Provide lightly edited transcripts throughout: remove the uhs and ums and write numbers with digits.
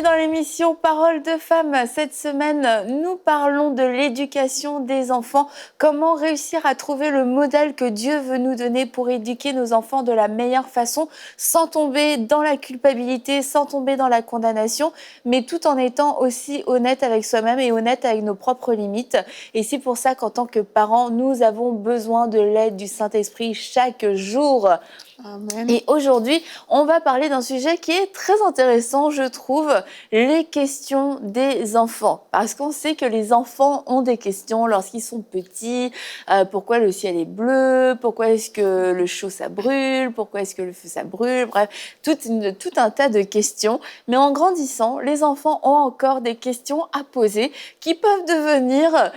dans l'émission Parole de femmes. Cette semaine, nous parlons de l'éducation des enfants. Comment réussir à trouver le modèle que Dieu veut nous donner pour éduquer nos enfants de la meilleure façon, sans tomber dans la culpabilité, sans tomber dans la condamnation, mais tout en étant aussi honnête avec soi-même et honnête avec nos propres limites. Et c'est pour ça qu'en tant que parents, nous avons besoin de l'aide du Saint-Esprit chaque jour. Amen. Et aujourd'hui, on va parler d'un sujet qui est très intéressant, je trouve, les questions des enfants. Parce qu'on sait que les enfants ont des questions lorsqu'ils sont petits. Pourquoi le ciel est bleu? Pourquoi est-ce que le chaud, ça brûle? Pourquoi est-ce que le feu, ça brûle? Bref, tout un tas de questions. Mais en grandissant, les enfants ont encore des questions à poser qui peuvent devenir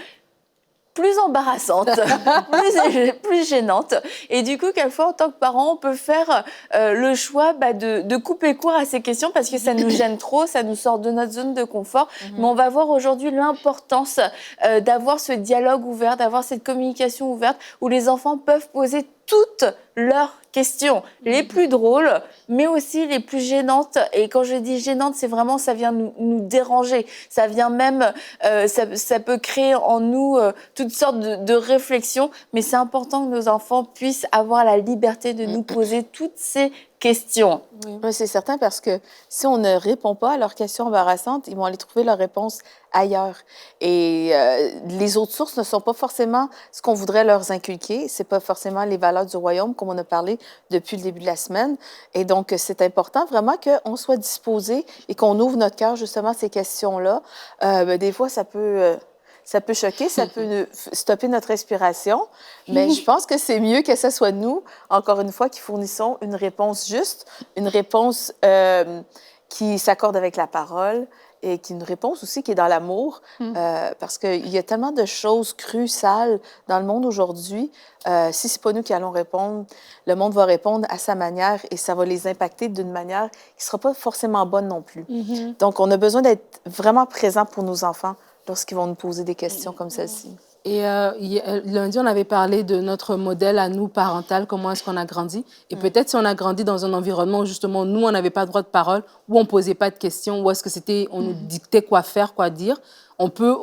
plus embarrassante, plus gênante. Et du coup, quelquefois, en tant que parent, on peut faire le choix de couper court à ces questions parce que ça nous gêne trop, ça nous sort de notre zone de confort. Mais on va voir aujourd'hui l'importance d'avoir ce dialogue ouvert, d'avoir cette communication ouverte où les enfants peuvent poser toutes leurs questions, les plus drôles, mais aussi les plus gênantes. Et quand je dis gênante, c'est vraiment, ça vient nous déranger. Ça vient même, ça peut créer en nous toutes sortes de réflexions. Mais c'est important que nos enfants puissent avoir la liberté de nous poser toutes ces questions. Oui, c'est certain parce que si on ne répond pas à leurs questions embarrassantes, ils vont aller trouver leur réponse ailleurs. Et les autres sources ne sont pas forcément ce qu'on voudrait leur inculquer. C'est pas forcément les valeurs du royaume, comme on a parlé depuis le début de la semaine. Et donc, c'est important vraiment qu'on soit disposé et qu'on ouvre notre cœur justement à ces questions-là. Des fois, ça peut choquer, ça peut stopper notre respiration, mais je pense que c'est mieux que ce soit nous, encore une fois, qui fournissons une réponse juste, une réponse qui s'accorde avec la parole et une réponse aussi qui est dans l'amour, parce qu'il y a tellement de choses crues, sales dans le monde aujourd'hui. Si c'est pas nous qui allons répondre, le monde va répondre à sa manière et ça va les impacter d'une manière qui sera pas forcément bonne non plus. Donc, on a besoin d'être vraiment présent pour nos enfants lorsqu'ils vont nous poser des questions comme celle-ci. Et lundi, on avait parlé de notre modèle à nous, parental, comment est-ce qu'on a grandi. Et peut-être si on a grandi dans un environnement où, justement, nous, on n'avait pas droit de parole, où on ne posait pas de questions, où est-ce que c'était, on nous dictait quoi faire, quoi dire, on peut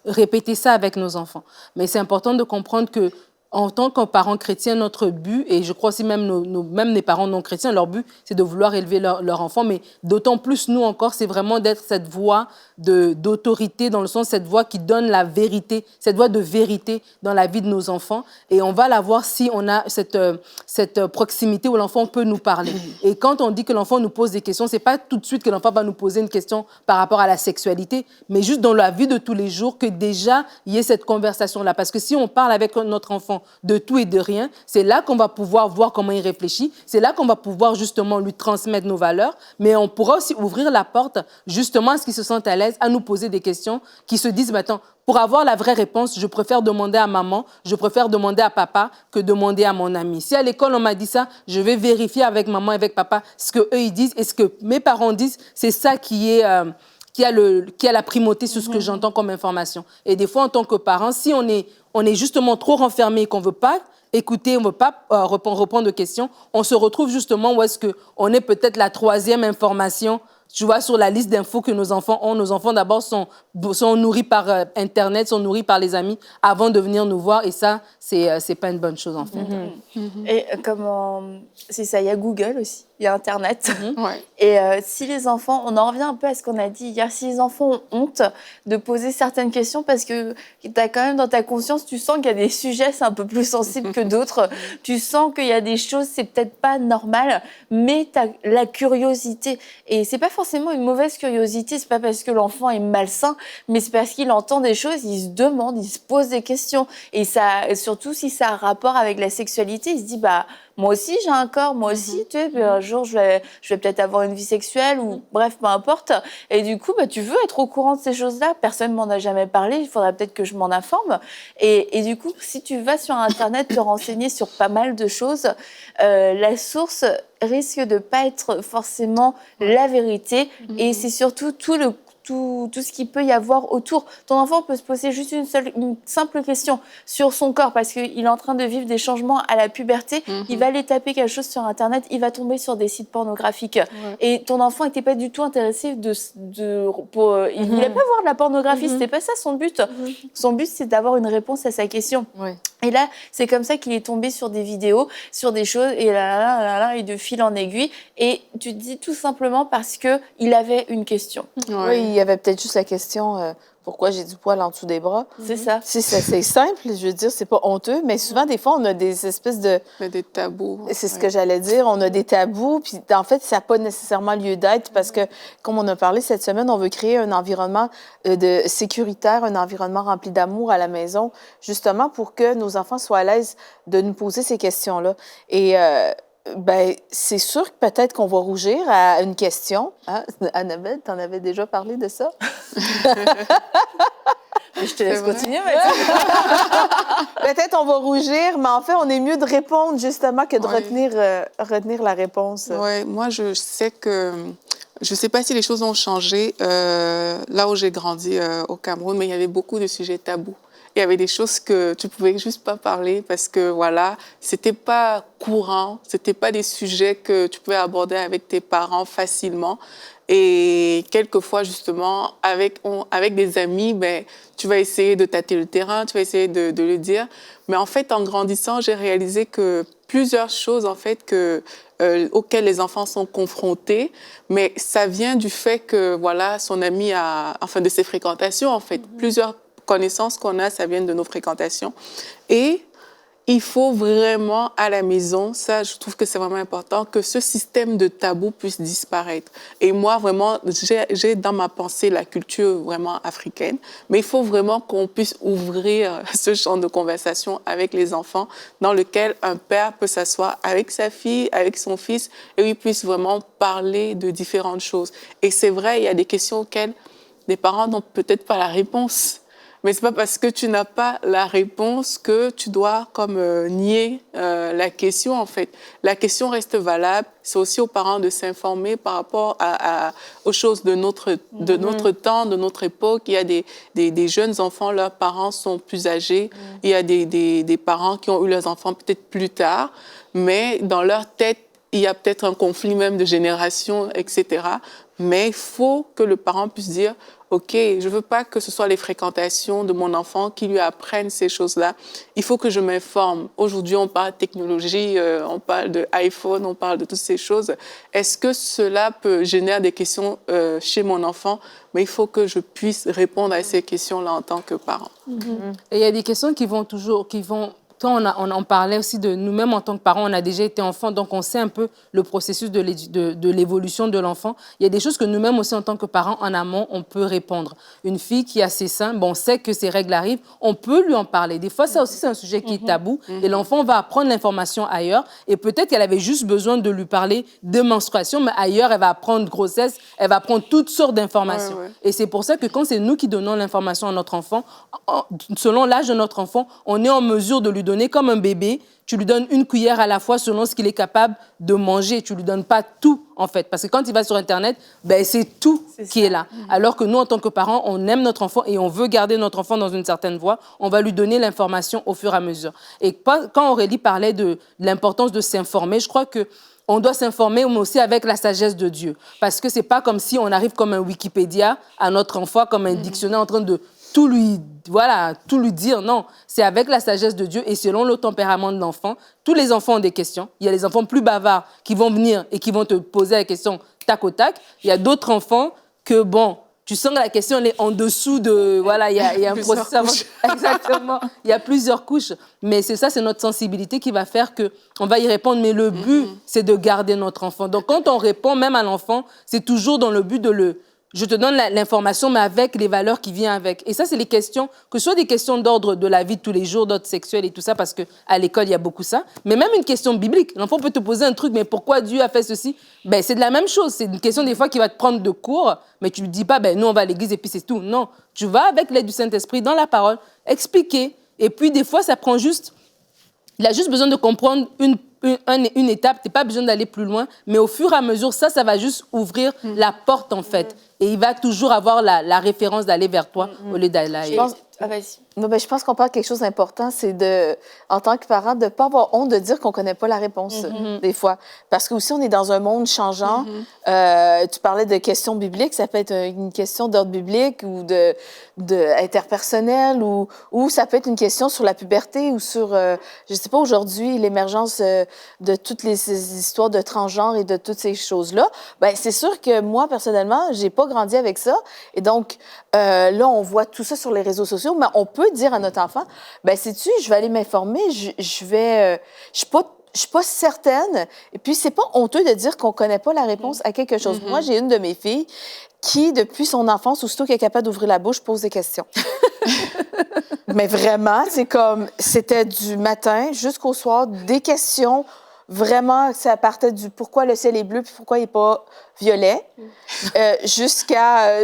répéter ça avec nos enfants. Mais c'est important de comprendre que en tant que parents chrétiens, notre but, et je crois aussi même même les parents non chrétiens, leur but, c'est de vouloir élever leur enfant, mais d'autant plus nous encore, c'est vraiment d'être cette voix d'autorité, dans le sens, cette voix qui donne la vérité, cette voix de vérité dans la vie de nos enfants. Et on va l'avoir si on a cette proximité où l'enfant peut nous parler. Et quand on dit que l'enfant nous pose des questions, c'est pas tout de suite que l'enfant va nous poser une question par rapport à la sexualité, mais juste dans la vie de tous les jours, que déjà, il y ait cette conversation-là. Parce que si on parle avec notre enfant de tout et de rien, c'est là qu'on va pouvoir voir comment il réfléchit, c'est là qu'on va pouvoir justement lui transmettre nos valeurs, mais on pourra aussi ouvrir la porte justement à ce qu'il se sente à l'aise, à nous poser des questions, qui se disent, mais attends, pour avoir la vraie réponse, je préfère demander à maman, je préfère demander à papa que demander à mon ami. Si à l'école on m'a dit ça, je vais vérifier avec maman et avec papa ce qu'eux ils disent et ce que mes parents disent, c'est ça qui a la primauté sur ce que j'entends comme information. Et des fois, en tant que parent, si on est justement trop renfermé et qu'on ne veut pas écouter, on ne veut pas répondre aux questions, on se retrouve justement où est-ce qu'on est peut-être la troisième information, tu vois, sur la liste d'infos que nos enfants ont. Nos enfants, d'abord, sont nourris par Internet, sont nourris par les amis avant de venir nous voir. Et ça, c'est pas une bonne chose, en fait. Et c'est ça, il y a Google aussi, il y a Internet. Ouais. Et si les enfants, on en revient un peu à ce qu'on a dit hier, si les enfants ont honte de poser certaines questions parce que tu as quand même dans ta conscience, tu sens qu'il y a des sujets, c'est un peu plus sensible que d'autres. Tu sens qu'il y a des choses, c'est peut-être pas normal, mais tu as la curiosité. Et c'est pas forcément une mauvaise curiosité, c'est pas parce que l'enfant est malsain, mais c'est parce qu'il entend des choses, il se demande, il se pose des questions. Et ça, surtout si ça a un rapport avec la sexualité, il se dit, moi aussi j'ai un corps, moi aussi, tu sais, un jour je vais peut-être avoir une vie sexuelle ou bref, peu importe. Et du coup, tu veux être au courant de ces choses-là. Personne m'en a jamais parlé, il faudrait peut-être que je m'en informe. Et du coup, si tu vas sur Internet te renseigner sur pas mal de choses, la source risque de pas être forcément la vérité. Et c'est surtout tout tout ce qu'il peut y avoir autour. Ton enfant peut se poser juste une simple question sur son corps parce qu'il est en train de vivre des changements à la puberté. Il va aller taper quelque chose sur Internet, il va tomber sur des sites pornographiques. Et ton enfant n'était pas du tout intéressé il voulait pas voir de la pornographie, c'était pas ça son but. Son but, c'est d'avoir une réponse à sa question. Et là, c'est comme ça qu'il est tombé sur des vidéos, sur des choses, et et de fil en aiguille. Et tu te dis tout simplement parce qu'il avait une question. Oui, il y avait peut-être juste la question pourquoi j'ai du poil en dessous des bras. C'est ça. C'est simple, je veux dire, c'est pas honteux, mais souvent, des fois, on a des espèces de... Des tabous. C'est ce que j'allais dire. On a des tabous, puis en fait, ça n'a pas nécessairement lieu d'être parce que, comme on a parlé cette semaine, on veut créer un environnement sécuritaire, un environnement rempli d'amour à la maison, justement pour que nos enfants soient à l'aise de nous poser ces questions-là. Et c'est sûr que peut-être qu'on va rougir à une question. Hein? Annabelle, t'en avais déjà parlé de ça? Je te laisse continuer. Peut-être on va rougir, mais en fait, on est mieux de répondre justement que de retenir la réponse. Oui, moi, je sais que... Je ne sais pas si les choses ont changé là où j'ai grandi au Cameroun, mais il y avait beaucoup de sujets tabous. Il y avait des choses que tu pouvais juste pas parler parce que, voilà, c'était pas courant, c'était pas des sujets que tu pouvais aborder avec tes parents facilement. Et quelquefois, justement, avec des amis, tu vas essayer de tâter le terrain, tu vas essayer de le dire. Mais en fait, en grandissant, j'ai réalisé que plusieurs choses, en fait, auxquelles les enfants sont confrontés, mais ça vient du fait que, voilà, son ami de ses fréquentations, en fait. Plusieurs connaissances qu'on a, ça vient de nos fréquentations. Et il faut vraiment, à la maison, ça, je trouve que c'est vraiment important, que ce système de tabou puisse disparaître. Et moi, vraiment, j'ai dans ma pensée la culture vraiment africaine, mais il faut vraiment qu'on puisse ouvrir ce champ de conversation avec les enfants, dans lequel un père peut s'asseoir avec sa fille, avec son fils, et ils puissent vraiment parler de différentes choses. Et c'est vrai, il y a des questions auxquelles les parents n'ont peut-être pas la réponse. Mais c'est pas parce que tu n'as pas la réponse que tu dois nier la question, en fait. La question reste valable. C'est aussi aux parents de s'informer par rapport aux choses de notre temps, de notre époque. Il y a des jeunes enfants, leurs parents sont plus âgés. Il y a des parents qui ont eu leurs enfants peut-être plus tard, mais dans leur tête, il y a peut-être un conflit même de génération, etc. Mais il faut que le parent puisse dire « OK, je ne veux pas que ce soit les fréquentations de mon enfant qui lui apprennent ces choses-là. Il faut que je m'informe. » Aujourd'hui, on parle de technologie, on parle d'iPhone, on parle de toutes ces choses. Est-ce que cela peut générer des questions chez mon enfant? Mais il faut que je puisse répondre à ces questions-là en tant que parent. Et il y a des questions qui vont... Quand on en parlait aussi de nous-mêmes en tant que parents, on a déjà été enfants, donc on sait un peu le processus de l'évolution de l'enfant. Il y a des choses que nous-mêmes aussi en tant que parents, en amont, on peut répondre. Une fille qui a ses seins, on sait que ses règles arrivent, on peut lui en parler. Des fois, ça aussi, c'est un sujet qui est tabou et l'enfant va apprendre l'information ailleurs et peut-être qu'elle avait juste besoin de lui parler de menstruation, mais ailleurs, elle va apprendre grossesse, elle va apprendre toutes sortes d'informations. Et c'est pour ça que quand c'est nous qui donnons l'information à notre enfant, selon l'âge de notre enfant, on est en mesure de lui donner comme un bébé, tu lui donnes une cuillère à la fois selon ce qu'il est capable de manger. Tu lui donnes pas tout, en fait. Parce que quand il va sur Internet, c'est tout qui est là. Alors que nous, en tant que parents, on aime notre enfant et on veut garder notre enfant dans une certaine voie. On va lui donner l'information au fur et à mesure. Et quand Aurélie parlait de l'importance de s'informer, je crois que on doit s'informer, mais aussi avec la sagesse de Dieu. Parce que c'est pas comme si on arrive comme un Wikipédia à notre enfant, comme un dictionnaire en train de tout lui dire. Non, c'est avec la sagesse de Dieu et selon le tempérament de l'enfant. Tous les enfants ont des questions. Il y a les enfants plus bavards qui vont venir et qui vont te poser la question tac au tac. Il y a d'autres enfants que, tu sens que la question, elle est en dessous de... Voilà, il y a un processus. Exactement. Il y a plusieurs couches. Mais c'est notre sensibilité qui va faire qu'on va y répondre. Mais le but, c'est de garder notre enfant. Donc, quand on répond même à l'enfant, c'est toujours dans le but je te donne l'information, mais avec les valeurs qui viennent avec. Et ça, c'est les questions, que ce soit des questions d'ordre de la vie de tous les jours, d'ordre sexuel et tout ça, parce qu'à l'école, il y a beaucoup ça. Mais même une question biblique. L'enfant peut te poser un truc, mais pourquoi Dieu a fait ceci? C'est de la même chose. C'est une question des fois qui va te prendre de court, mais tu ne dis pas, nous, on va à l'église et puis c'est tout. Non, tu vas avec l'aide du Saint-Esprit dans la parole, expliquer. Et puis, des fois, ça prend juste... Il a juste besoin de comprendre une étape, tu n'as pas besoin d'aller plus loin, mais au fur et à mesure, ça va juste ouvrir la porte, en fait. et il va toujours avoir la référence d'aller vers toi au lieu d'aller ailleurs. Vas-y. Non, ben, je pense qu'on parle de quelque chose d'important, c'est en tant que parent, de ne pas avoir honte de dire qu'on ne connaît pas la réponse, des fois. Parce que aussi, on est dans un monde changeant. Tu parlais de questions bibliques, ça peut être une question d'ordre biblique ou interpersonnel, ou ça peut être une question sur la puberté ou sur, je ne sais pas, aujourd'hui, l'émergence de toutes ces histoires de transgenre et de toutes ces choses-là. Ben, c'est sûr que moi, personnellement, je n'ai pas grandi avec ça. Et donc, là, on voit tout ça sur les réseaux sociaux, mais on peut dire à notre enfant, ben sais-tu, je vais aller m'informer, je suis pas certaine. Et puis, c'est pas honteux de dire qu'on connaît pas la réponse à quelque chose. Moi, j'ai une de mes filles qui, depuis son enfance, aussitôt qu'elle est capable d'ouvrir la bouche, pose des questions. Mais vraiment, c'était du matin jusqu'au soir, des questions. Vraiment, ça partait du pourquoi le ciel est bleu puis pourquoi il n'est pas violet, jusqu'à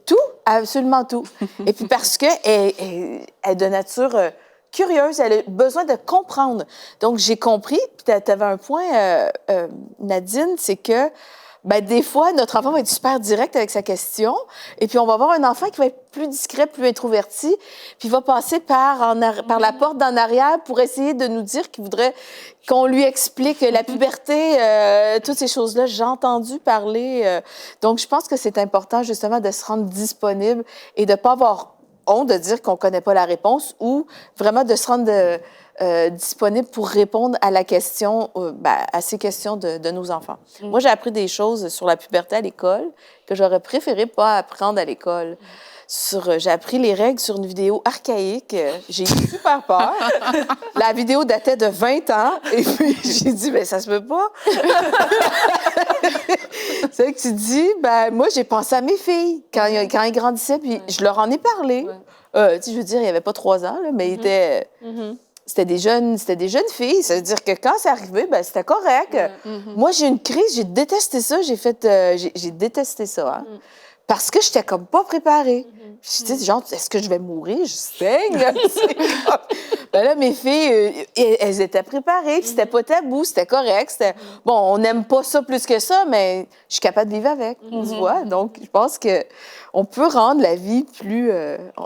tout, absolument tout. Et puis parce qu'elle est de nature curieuse, elle a besoin de comprendre. Donc, j'ai compris, puis tu avais un point, Nadine, c'est que ben, des fois, notre enfant va être super direct avec sa question, et puis on va avoir un enfant qui va être plus discret, plus introverti, puis il va passer par la porte d'en arrière pour essayer de nous dire qu'il voudrait qu'on lui explique la puberté, toutes ces choses-là. J'ai entendu parler. Donc, je pense que c'est important, justement, de se rendre disponible et de ne pas avoir honte de dire qu'on ne connaît pas la réponse ou vraiment de se rendre disponible pour répondre à la question, à ces questions de nos enfants. Moi, j'ai appris des choses sur la puberté à l'école que j'aurais préféré pas apprendre à l'école. J'ai appris les règles sur une vidéo archaïque. J'ai eu super peur. La vidéo datait de 20 ans. Et puis, j'ai dit, ben ça se peut pas. C'est vrai que tu dis, ben moi, j'ai pensé à mes filles quand ils grandissaient, puis je leur en ai parlé. Je veux dire, il n'y avait pas 3 ans, là, mais c'était des jeunes filles. Ça veut dire que quand c'est arrivé, ben c'était correct. Moi, j'ai eu une crise, j'ai détesté ça. J'ai détesté ça, hein. Parce que j'étais comme pas préparée. Je disais, genre, est-ce que je vais mourir? Je saigne. Ben là, mes filles, elles étaient préparées, puis c'était pas tabou, c'était correct. Bon, on n'aime pas ça plus que ça, mais je suis capable de vivre avec, tu vois. Donc, je pense qu'on peut rendre la vie plus...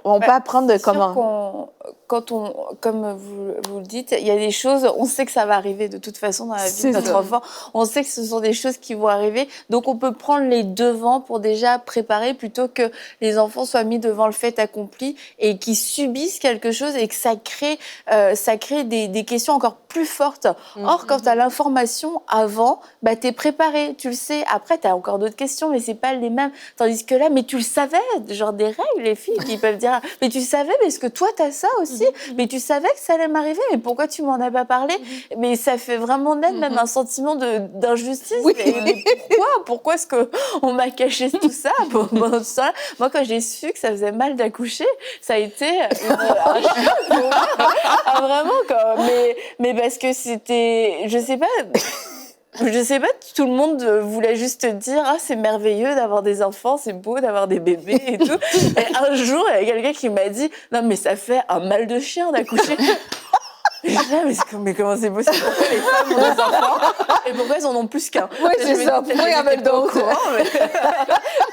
on peut apprendre de comment... Comme vous le dites, il y a des choses, on sait que ça va arriver de toute façon dans la vie de notre enfant. On sait que ce sont des choses qui vont arriver. Donc, on peut prendre les devants pour déjà préparer plutôt que les enfants soient mis devant le fait accompli et qu'ils subissent quelque chose et que ça crée des questions encore plus fortes. Or, quand tu as l'information avant, bah, tu es préparé, tu le sais. Après, tu as encore d'autres questions, mais c'est pas les mêmes. Tandis que là, mais tu le savais, genre des règles, les filles qui peuvent dire, mais tu savais, mais est-ce que toi, tu as ça aussi? Mais tu savais que ça allait m'arriver, mais pourquoi tu m'en as pas parlé? Mais ça fait vraiment naître même un sentiment d'injustice. Oui. Mais pourquoi est-ce qu'on m'a caché tout ça pendant ce temps-là? Moi, quand j'ai su que ça faisait mal d'accoucher, ça a été un choc pour moi. Ah, vraiment, quoi. Mais parce que c'était, je sais pas, tout le monde voulait juste dire « Ah, c'est merveilleux d'avoir des enfants, c'est beau d'avoir des bébés et tout. » Et un jour, il y a quelqu'un qui m'a dit « Non, mais ça fait un mal de chien d'accoucher. » Et je dis « Mais comment c'est possible? Pourquoi les femmes ont des enfants et pourquoi elles en ont plus qu'un? » Oui, c'est ça. Pourquoi il y en a d'autres?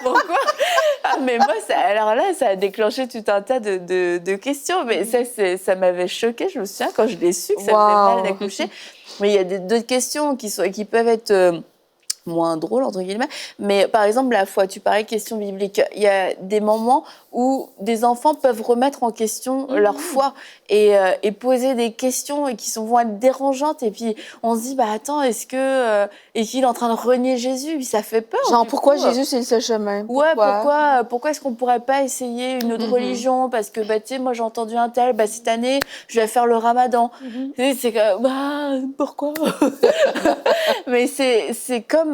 Pourquoi? Ah, mais moi, alors là, ça a déclenché tout un tas de questions. Mais ça m'avait choquée, je me souviens, quand je l'ai su que ça faisait mal d'accoucher. Mais il y a d'autres questions qui peuvent être moins drôles, entre guillemets. Mais par exemple, la foi, tu parlais de questions bibliques. Il y a des moments où des enfants peuvent remettre en question leur foi et poser des questions et vont être dérangeantes. Et puis, on se dit, bah attends, est-ce qu'il est en train de renier Jésus? Ça fait peur. Genre, pourquoi Jésus, c'est le seul chemin? Pourquoi est-ce qu'on pourrait pas essayer une autre religion? Parce que, bah, tu sais, moi, j'ai entendu un tel, bah, cette année, je vais faire le ramadan. C'est comme, bah, pourquoi? Mais c'est comme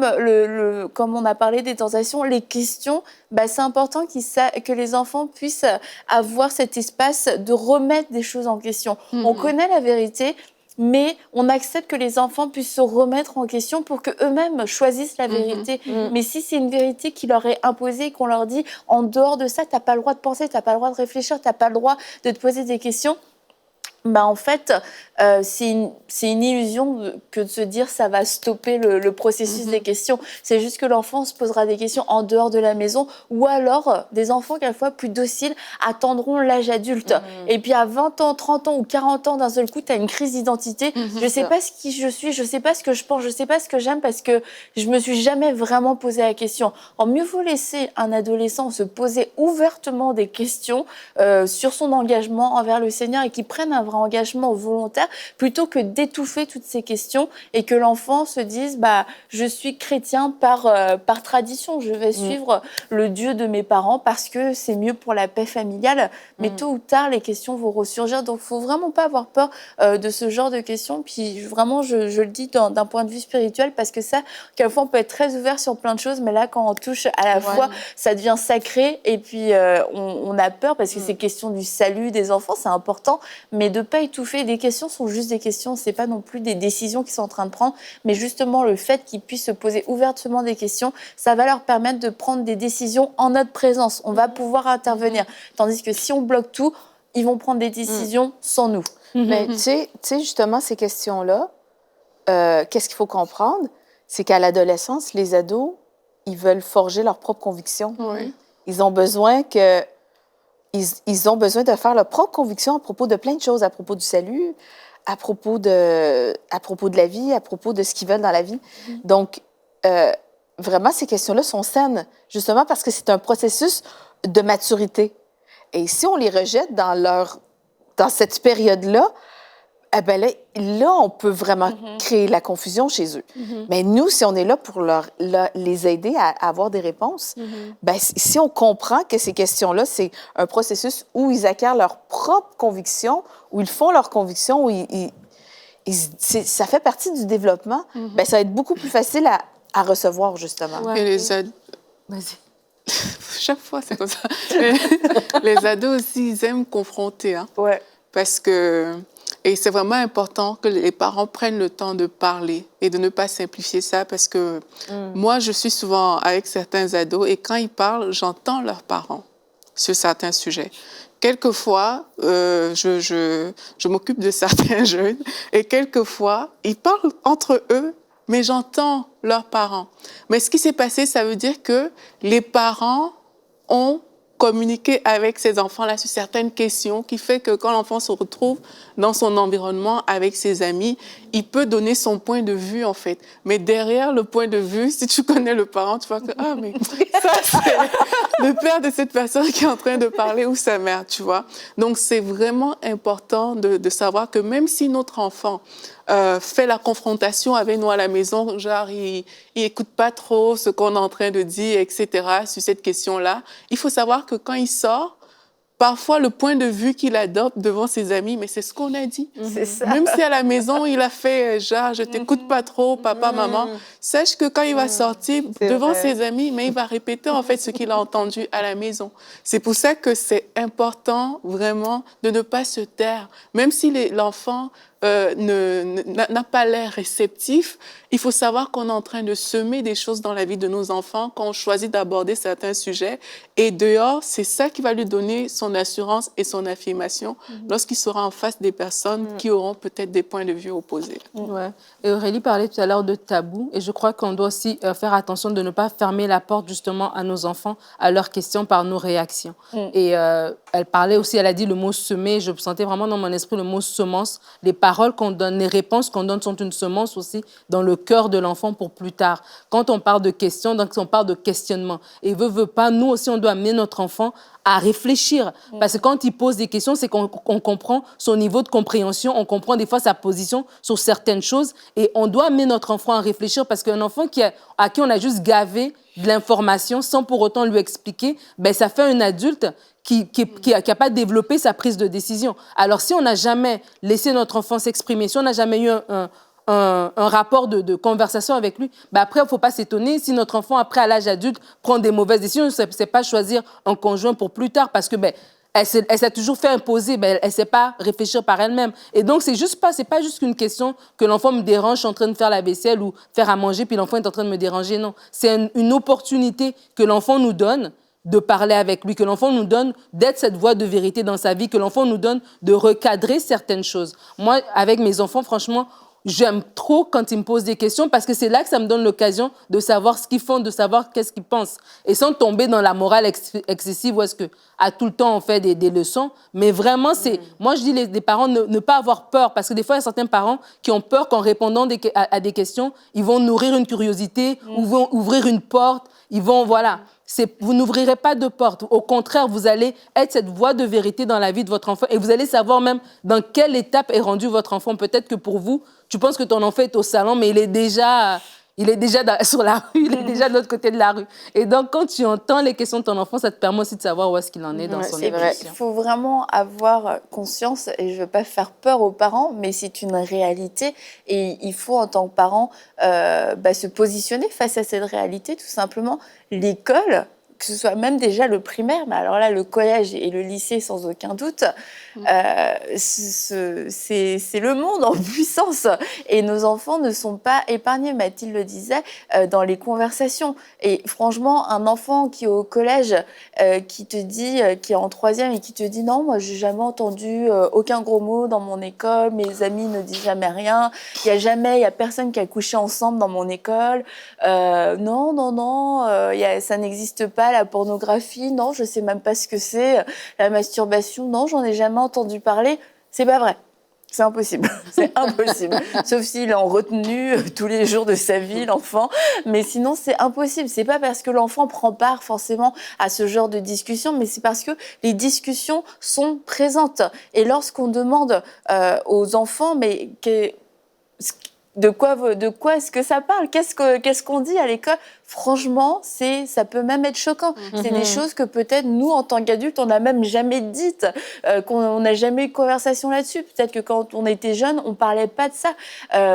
comme on a parlé des tentations, les questions, bah, c'est important que les enfants puissent avoir cet espace de remettre des choses en question. On connaît la vérité, mais on accepte que les enfants puissent se remettre en question pour qu'eux-mêmes choisissent la vérité. Mais si c'est une vérité qui leur est imposée et qu'on leur dit, en dehors de ça, t'as pas le droit de penser, t'as pas le droit de réfléchir, t'as pas le droit de te poser des questions, Bah en fait, c'est une illusion que de se dire ça va stopper le processus des questions. C'est juste que l'enfant se posera des questions en dehors de la maison ou alors des enfants, quelquefois plus dociles, attendront l'âge adulte. Et puis à 20 ans, 30 ans ou 40 ans, d'un seul coup, tu as une crise d'identité. Je sais pas qui je suis, je sais pas ce que je pense, je sais pas ce que j'aime parce que je me suis jamais vraiment posé la question. Mieux vaut laisser un adolescent se poser ouvertement des questions sur son engagement envers le Seigneur et qu'il prenne un vrai engagement volontaire plutôt que d'étouffer toutes ces questions et que l'enfant se dise bah je suis chrétien par tradition, je vais suivre le Dieu de mes parents parce que c'est mieux pour la paix familiale, mais tôt ou tard les questions vont ressurgir, donc faut vraiment pas avoir peur de ce genre de questions. Puis vraiment je le dis d'un point de vue spirituel parce que ça quelquefois on peut être très ouvert sur plein de choses, mais là quand on touche à la foi ça devient sacré et puis on a peur parce que c'est question du salut des enfants, c'est important, mais de pas étouffer. Les questions sont juste des questions, c'est pas non plus des décisions qu'ils sont en train de prendre, mais justement le fait qu'ils puissent se poser ouvertement des questions, ça va leur permettre de prendre des décisions en notre présence. On va pouvoir intervenir, tandis que si on bloque tout, ils vont prendre des décisions sans nous. Mais tu sais, justement, ces questions-là, qu'est-ce qu'il faut comprendre? C'est qu'à l'adolescence, les ados, ils veulent forger leurs propres convictions. Oui. Ils ont besoin ils ont besoin de faire leurs propres convictions à propos de plein de choses, à propos du salut, à propos de la vie, à propos de ce qu'ils veulent dans la vie. Donc, vraiment, ces questions-là sont saines, justement parce que c'est un processus de maturité. Et si on les rejette dans cette période-là, eh ben là, on peut vraiment créer la confusion chez eux. Mais nous, si on est là pour les aider à avoir des réponses, ben, si on comprend que ces questions-là, c'est un processus où ils acquièrent leurs propres convictions, où ils font leurs convictions, où ça fait partie du développement, ben, ça va être beaucoup plus facile à recevoir, justement. Ouais. Et les ados... Vas-y. Chaque fois, c'est comme ça. Les ados aussi, ils aiment confronter. Hein, parce que... Et c'est vraiment important que les parents prennent le temps de parler et de ne pas simplifier ça parce que moi, je suis souvent avec certains ados et quand ils parlent, j'entends leurs parents sur certains sujets. Quelquefois, je m'occupe de certains jeunes et quelquefois, ils parlent entre eux, mais j'entends leurs parents. Mais ce qui s'est passé, ça veut dire que les parents ont communiquer avec ses enfants-là sur certaines questions qui fait que quand l'enfant se retrouve dans son environnement avec ses amis, il peut donner son point de vue, en fait. Mais derrière le point de vue, si tu connais le parent, tu vois que, ah, mais ça, c'est le père de cette personne qui est en train de parler ou sa mère, tu vois. Donc, c'est vraiment important de savoir que même si notre enfant fait la confrontation avec nous à la maison, genre il écoute pas trop ce qu'on est en train de dire, etc., sur cette question-là. Il faut savoir que quand il sort, parfois le point de vue qu'il adopte devant ses amis, mais c'est ce qu'on a dit. C'est ça. Même si à la maison, il a fait genre, je t'écoute pas trop, papa, maman, sache que quand il va sortir devant ses amis, mais il va répéter en fait ce qu'il a entendu à la maison. C'est pour ça que c'est important vraiment de ne pas se taire. Même si l'enfant n'a pas l'air réceptif, il faut savoir qu'on est en train de semer des choses dans la vie de nos enfants quand on choisit d'aborder certains sujets. Et dehors, c'est ça qui va lui donner son assurance et son affirmation lorsqu'il sera en face des personnes qui auront peut-être des points de vue opposés. Ouais. Et Aurélie parlait tout à l'heure de tabou, et je crois qu'on doit aussi faire attention de ne pas fermer la porte justement à nos enfants, à leurs questions par nos réactions. Et elle parlait aussi, elle a dit le mot semer, je sentais vraiment dans mon esprit le mot semence. Les paroles qu'on donne, les réponses qu'on donne sont une semence aussi dans le cœur de l'enfant pour plus tard. Quand on parle de questions, donc on parle de questionnement. Et veut pas, nous aussi, on doit amener notre enfant à réfléchir. Parce que quand il pose des questions, c'est qu'on comprend son niveau de compréhension, on comprend des fois sa position sur certaines choses et on doit amener notre enfant à réfléchir parce qu'un enfant à qui on a juste gavé de l'information sans pour autant lui expliquer, ben, ça fait un adulte qui a pas développé sa prise de décision. Alors, si on n'a jamais laissé notre enfant s'exprimer, si on n'a jamais eu un rapport de conversation avec lui, ben après, il ne faut pas s'étonner si notre enfant, après, à l'âge adulte, prend des mauvaises décisions. Ce n'est pas choisir un conjoint pour plus tard parce que ben, elle s'est toujours fait imposer, ben, elle ne sait pas réfléchir par elle-même. Et donc, c'est pas juste une question que l'enfant me dérange, je suis en train de faire la vaisselle ou faire à manger, puis l'enfant est en train de me déranger. Non, c'est une opportunité que l'enfant nous donne de parler avec lui, que l'enfant nous donne d'être cette voix de vérité dans sa vie, que l'enfant nous donne de recadrer certaines choses. Moi, avec mes enfants, franchement, j'aime trop quand ils me posent des questions parce que c'est là que ça me donne l'occasion de savoir ce qu'ils font, de savoir qu'est-ce qu'ils pensent. Et sans tomber dans la morale excessive où est-ce que à tout le temps on fait des leçons. Mais vraiment, moi je dis les parents ne pas avoir peur parce que des fois il y a certains parents qui ont peur qu'en répondant à des questions, ils vont nourrir une curiosité ou vont ouvrir une porte. Ils vont, voilà. Vous n'ouvrirez pas de porte. Au contraire, vous allez être cette voie de vérité dans la vie de votre enfant et vous allez savoir même dans quelle étape est rendu votre enfant. Peut-être que pour vous, tu penses que ton enfant est au salon, mais il est déjà sur la rue, il est déjà de l'autre côté de la rue. Et donc, quand tu entends les questions de ton enfant, ça te permet aussi de savoir où est-ce qu'il en est dans son évolution. Il faut vraiment avoir conscience, et je ne veux pas faire peur aux parents, mais c'est une réalité. Et il faut, en tant que parent, se positionner face à cette réalité, tout simplement. L'école, que ce soit même déjà le primaire, mais alors là, le collège et le lycée, sans aucun doute, c'est le monde en puissance. Et nos enfants ne sont pas épargnés, Mathilde le disait, dans les conversations. Et franchement, un enfant qui est au collège, qui te dit, qui est en 3e et qui te dit « Non, moi, j'ai jamais entendu aucun gros mot dans mon école, mes amis ne disent jamais rien, il y a personne qui a couché ensemble dans mon école, non, ça n'existe pas, la pornographie, non, je sais même pas ce que c'est, la masturbation, non, j'en ai jamais entendu parler. » C'est pas vrai. C'est impossible. C'est impossible. Sauf s'il est en retenue tous les jours de sa vie, l'enfant. Mais sinon, c'est impossible. C'est pas parce que l'enfant prend part forcément à ce genre de discussion, mais c'est parce que les discussions sont présentes. Et lorsqu'on demande aux enfants, mais de quoi est-ce que ça parle ? Qu'est-ce qu'on dit à l'école ? Franchement, ça peut même être choquant. C'est des choses que peut-être nous, en tant qu'adultes, on n'a même jamais dites, qu'on n'a jamais eu de conversation là-dessus. Peut-être que quand on était jeune, on parlait pas de ça.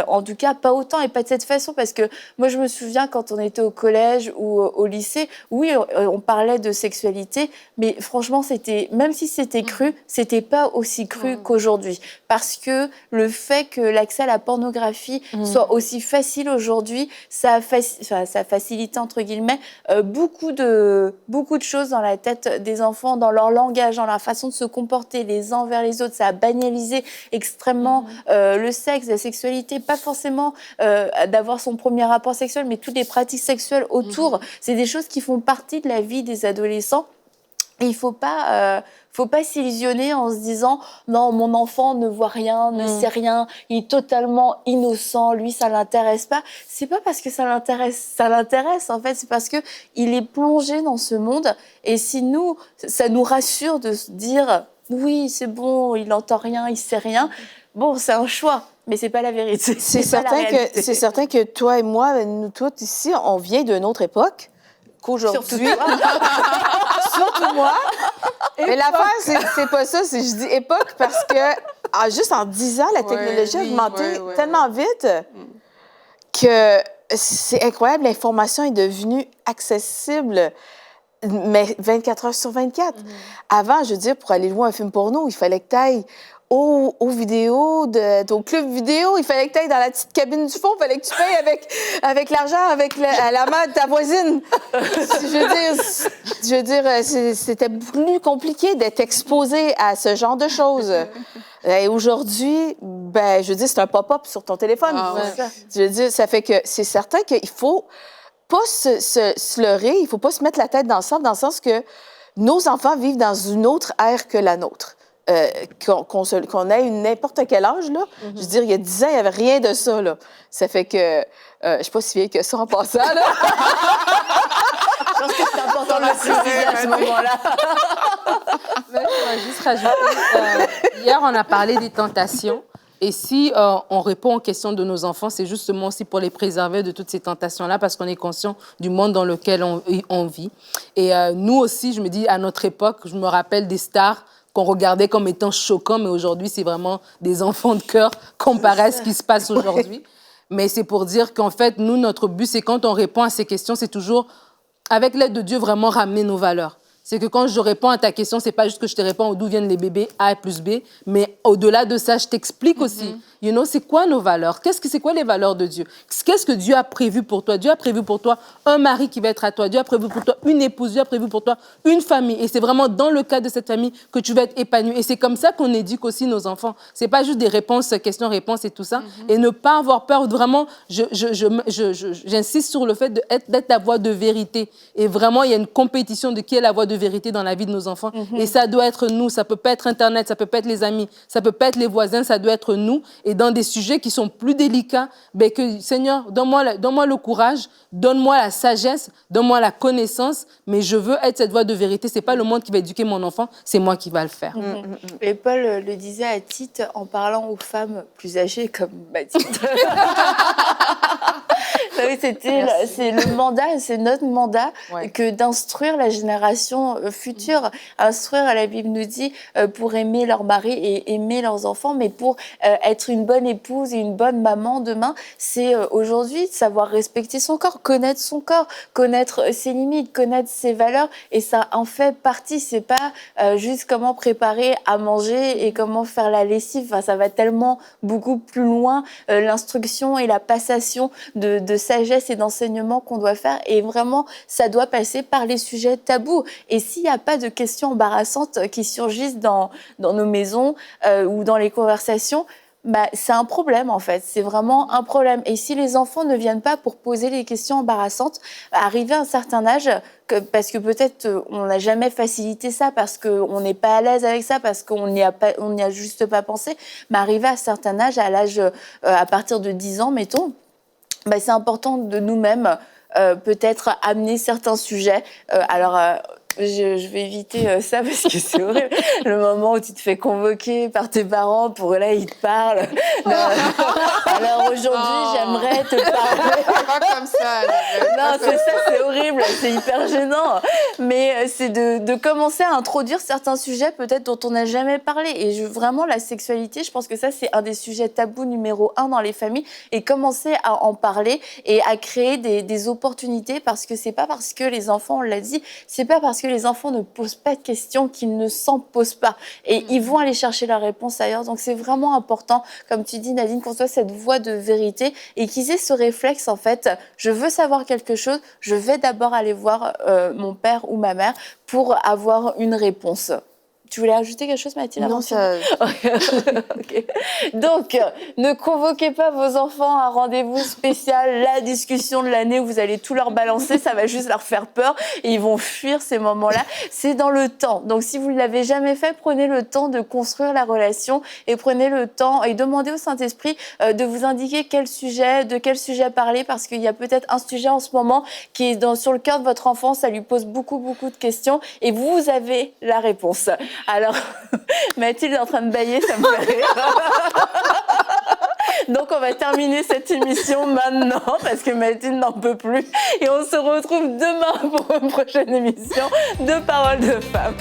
En tout cas, pas autant et pas de cette façon. Parce que moi, je me souviens quand on était au collège ou au lycée, oui, on parlait de sexualité, mais franchement, même si c'était cru, c'était pas aussi cru qu'aujourd'hui. Parce que le fait que l'accès à la pornographie soit aussi facile aujourd'hui, ça facilite entre guillemets beaucoup de choses dans la tête des enfants, dans leur langage, dans leur façon de se comporter les uns vers les autres. Ça a banalisé extrêmement le sexe, la sexualité, pas forcément d'avoir son premier rapport sexuel, mais toutes les pratiques sexuelles autour. C'est des choses qui font partie de la vie des adolescents. Et il faut pas s'illusionner en se disant non, mon enfant ne voit rien, ne sait rien, il est totalement innocent, lui ça l'intéresse pas. C'est pas parce que ça l'intéresse en fait, c'est parce que il est plongé dans ce monde. Et si ça nous rassure de se dire oui c'est bon, il n'entend rien, il sait rien. Bon, c'est un choix, mais c'est pas la vérité. C'est certain que toi et moi, nous toutes ici, on vient d'une autre époque. Qu'aujourd'hui, surtout moi. Mais l'affaire, c'est pas ça. Je dis époque parce que juste en 10 ans, la technologie a augmenté tellement vite que c'est incroyable. L'information est devenue accessible, mais 24 heures sur 24. Avant, je veux dire, pour aller voir un film porno, il fallait que tu ailles aux vidéos, au club vidéo, il fallait que tu ailles dans la petite cabine du fond, il fallait que tu payes avec l'argent, avec la main de ta voisine. Je veux dire, c'était plus compliqué d'être exposé à ce genre de choses. Et aujourd'hui, je veux dire, c'est un pop-up sur ton téléphone. Je veux dire, ça fait que c'est certain qu'il faut pas se leurrer, il faut pas se mettre la tête dans le sable, dans le sens que nos enfants vivent dans une autre ère que la nôtre. Qu'on ait n'importe quel âge, là. Je veux dire, il y a 10 ans, il n'y avait rien de ça, là. Ça fait que... je ne suis pas si vieille que ça en passant, là. Je pense que c'est important de le préciser à ce moment-là. Je vais juste rajouter... hier, on a parlé des tentations. Et si on répond aux questions de nos enfants, c'est justement aussi pour les préserver de toutes ces tentations-là, parce qu'on est conscient du monde dans lequel on vit. Et nous aussi, je me dis, à notre époque, je me rappelle des stars qu'on regardait comme étant choquants, mais aujourd'hui, c'est vraiment des enfants de cœur comparé à ce qui se passe aujourd'hui. Mais c'est pour dire qu'en fait, nous, notre but, c'est quand on répond à ces questions, c'est toujours, avec l'aide de Dieu, vraiment ramener nos valeurs. C'est que quand je réponds à ta question, c'est pas juste que je te réponds d'où viennent les bébés, A plus B, mais au-delà de ça, je t'explique aussi. c'est quoi nos valeurs? C'est quoi les valeurs de Dieu? Qu'est-ce que Dieu a prévu pour toi? Dieu a prévu pour toi un mari qui va être à toi. Dieu a prévu pour toi une épouse. Dieu a prévu pour toi une famille. Et c'est vraiment dans le cadre de cette famille que tu vas être épanoui. Et c'est comme ça qu'on éduque aussi nos enfants. C'est pas juste des réponses, questions-réponses et tout ça. Et ne pas avoir peur. Vraiment, j'insiste sur le fait d'être la voix de vérité. Et vraiment, il y a une compétition de qui est la voix de vérité dans la vie de nos enfants. Et ça doit être nous. Ça peut pas être Internet, ça peut pas être les amis, ça peut pas être les voisins, ça doit être nous. Et dans des sujets qui sont plus délicats, que Seigneur, donne-moi le courage, donne-moi la sagesse, donne-moi la connaissance, mais je veux être cette voix de vérité. C'est pas le monde qui va éduquer mon enfant, c'est moi qui va le faire. Et Paul le disait à Tite en parlant aux femmes plus âgées comme Mathilde. Oui, c'est le mandat, c'est notre mandat que d'instruire la génération future. Instruire, la Bible nous dit, pour aimer leur mari et aimer leurs enfants, mais pour être une bonne épouse et une bonne maman demain, c'est aujourd'hui savoir respecter son corps, connaître ses limites, connaître ses valeurs, et ça en fait partie. C'est pas juste comment préparer à manger et comment faire la lessive. Enfin, ça va tellement beaucoup plus loin, l'instruction et la passation de sagesse et d'enseignement qu'on doit faire. Et vraiment, ça doit passer par les sujets tabous. Et s'il n'y a pas de questions embarrassantes qui surgissent dans nos maisons ou dans les conversations, c'est un problème en fait, c'est vraiment un problème. Et si les enfants ne viennent pas pour poser les questions embarrassantes, arrivé à un certain âge, parce que peut-être on n'a jamais facilité ça, parce qu'on n'est pas à l'aise avec ça, parce qu'on n'y a juste pas pensé, mais arrivé à un certain âge, à partir de 10 ans, mettons, c'est important de nous-mêmes peut-être amener certains sujets. Je vais éviter ça parce que c'est horrible. Le moment où tu te fais convoquer par tes parents pour là, ils te parlent. Alors aujourd'hui, j'aimerais te parler. Pas comme ça. Non, c'est horrible, c'est hyper gênant. Mais c'est de commencer à introduire certains sujets peut-être dont on n'a jamais parlé. Et vraiment, la sexualité, je pense que ça, c'est un des sujets tabous numéro 1 dans les familles. Et commencer à en parler et à créer des opportunités, parce que c'est pas parce que les enfants, on l'a dit, c'est pas parce que les enfants ne posent pas de questions qu'ils ne s'en posent pas. Et ils vont aller chercher la réponse ailleurs. Donc c'est vraiment important, comme tu dis Nadine, qu'on soit cette voix de vérité et qu'ils aient ce réflexe en fait, je veux savoir quelque chose, je vais d'abord aller voir mon père ou ma mère pour avoir une réponse. Tu voulais ajouter quelque chose, Mathilde? Non, ça... Okay. Donc, ne convoquez pas vos enfants à un rendez-vous spécial, la discussion de l'année où vous allez tout leur balancer, ça va juste leur faire peur et ils vont fuir ces moments-là. C'est dans le temps. Donc, si vous ne l'avez jamais fait, prenez le temps de construire la relation et prenez le temps et demandez au Saint-Esprit de vous indiquer de quel sujet parler, parce qu'il y a peut-être un sujet en ce moment qui est sur le cœur de votre enfant, ça lui pose beaucoup de questions et vous avez la réponse. Alors, Mathilde est en train de bâiller, ça me fait rire. Donc, on va terminer cette émission maintenant parce que Mathilde n'en peut plus. Et on se retrouve demain pour une prochaine émission de Paroles de Femmes.